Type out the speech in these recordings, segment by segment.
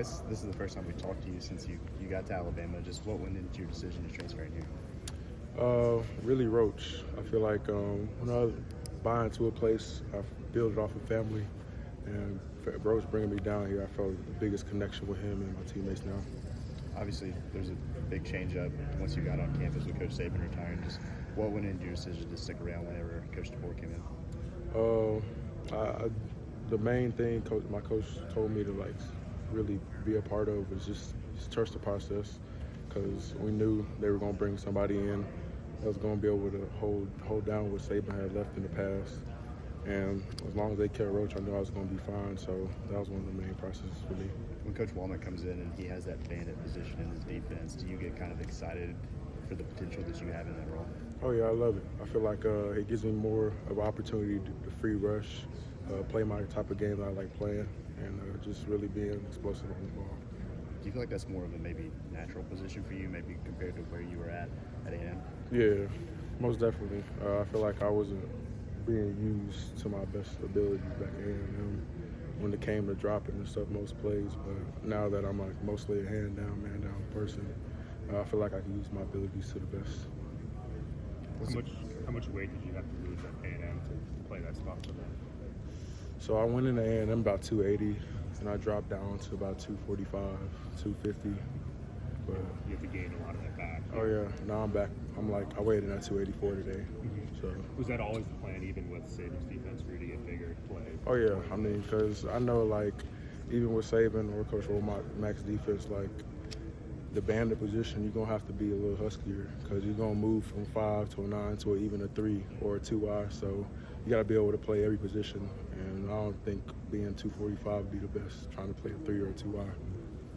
This is the first time we've talked to you since you got to Alabama. Just what went into your decision to transfer in here? Really Roach. I feel like when I buy into a place, I build it off of family. And Roach bringing me down here, I felt the biggest connection with him and my teammates now. Obviously, there's a big change up once you got on campus with Coach Saban retiring. Just what went into your decision to stick around whenever Coach DeBoer came in? The main thing my coach told me to really be a part of was just trust the process, because we knew they were going to bring somebody in that was going to be able to hold down what Saban had left in the past. And as long as they kept Roach, I knew I was going to be fine. So that was one of the main processes for me. When Coach Walnut comes in and he has that bandit position in his defense, do you get kind of excited for the potential that you have in that role? Oh yeah, I love it. I feel like it gives me more of an opportunity to free rush, play my type of game that I like playing, and just really being explosive on the ball. Do you feel like that's more of a maybe natural position for you, maybe compared to where you were at A&M? Yeah, most definitely. I feel like I wasn't being used to my best ability back at A&M when it came to dropping and stuff most plays, but now that I'm like mostly a hand down, man down person, I feel like I can use my abilities to the best. How much weight did you have to lose at A&M to play that spot for them? So I went into A&M about 280, and I dropped down to about 245, 250. But you have to gain a lot of that back. Oh yeah, now I'm back. I weighed in at 284 today. Mm-hmm. So was that always the plan, even with Saban's defense, for you to get bigger, play? Oh yeah, I mean, because I know even with Saban or Coach Mack's defense, the bandit position, you're gonna have to be a little huskier, because you're gonna move from 5 to a 9 to even a 3 or a 2I. So you gotta be able to play every position, and I don't think being 245 would be the best, trying to play a 3 or a 2I.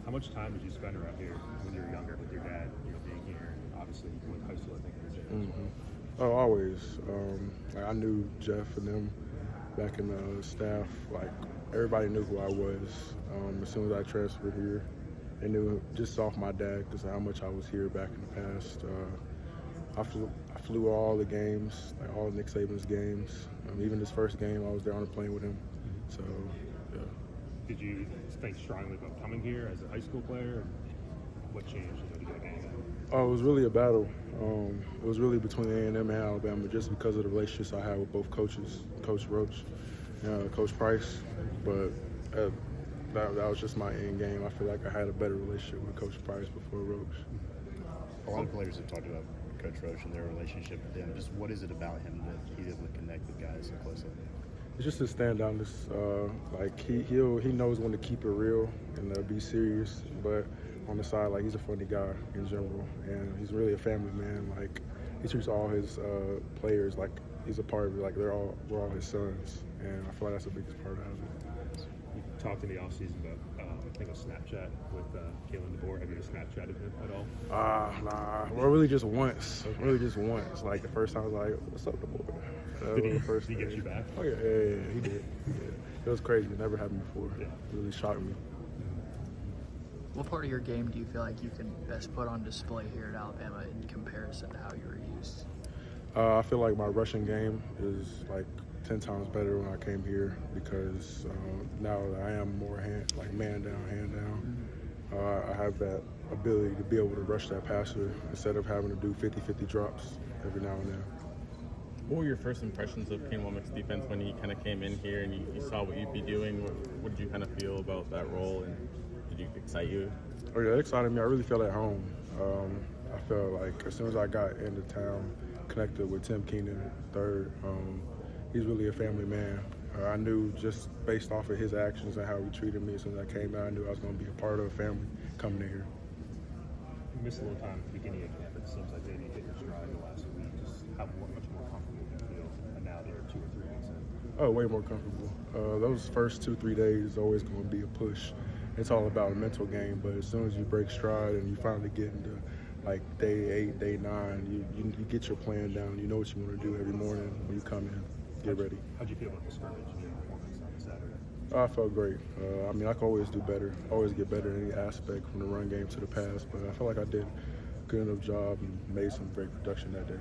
How much time did you spend around here when you were younger with your dad, being here, and obviously with high school, I think it was there as well? Oh, always. I knew Jeff and them back in the staff. Everybody knew who I was. As soon as I transferred here, they knew just off my dad because of how much I was here back in the past. I flew all the games, all Nick Saban's games. Even his first game, I was there on the plane with him. So, yeah. Did you think strongly about coming here as a high school player? What changed to get A&M? Oh, it was really a battle. It was really between A&M and Alabama, just because of the relationships I had with both coaches, Coach Roach, Coach Price. But that was just my end game. I feel like I had a better relationship with Coach Price before Roach. A lot of players have talked about Coach Roach and their relationship with him. Just what is it about him that he's able to connect with guys so closely? It's just his standoutness. He knows when to keep it real and be serious, but on the side, he's a funny guy in general, and he's really a family man. He treats all his players like he's a part of it. We're all his sons, and I feel like that's the biggest part of it. You talked in the offseason about I think a Snapchat with Kalen DeBoer. Have you Snapchatted him at all? Nah. Well, really just once. Really just once. The first time I was like, "What's up, DeBoer?" Did he get you back? Oh yeah, he did. It was crazy. It never happened before. Yeah. It really shocked me. What part of your game do you feel like you can best put on display here at Alabama in comparison to how you were used? I feel like my rushing game is 10 times better when I came here, because now I am more man down, hand down. I have that ability to be able to rush that passer instead of having to do 50-50 drops every now and then. What were your first impressions of Ken Womack's defense when he kind of came in here and you saw what you'd be doing? What did you kind of feel about that role, and did it excite you? Oh yeah, it excited me. I really felt at home. I felt like as soon as I got into town, connected with Tim Keenan III, he's really a family man. I knew just based off of his actions and how he treated me as soon as I came out, I knew I was going to be a part of a family coming in here. You missed a little time at the beginning of camp. It seems like maybe hit your stride the last week. Just how much more comfortable do you feel? And now they're 2 or 3 weeks in. Oh, way more comfortable. Those first 2-3 days is always going to be a push. It's all about a mental game, but as soon as you break stride and you finally get into day 8, day 9, you get your plan down. You know what you want to do every morning when you come in. Get ready. How'd you feel about the scrimmage and your performance on Saturday? I felt great. I can always do better. Always get better in any aspect from the run game to the pass, but I feel like I did a good enough job and made some great production that day.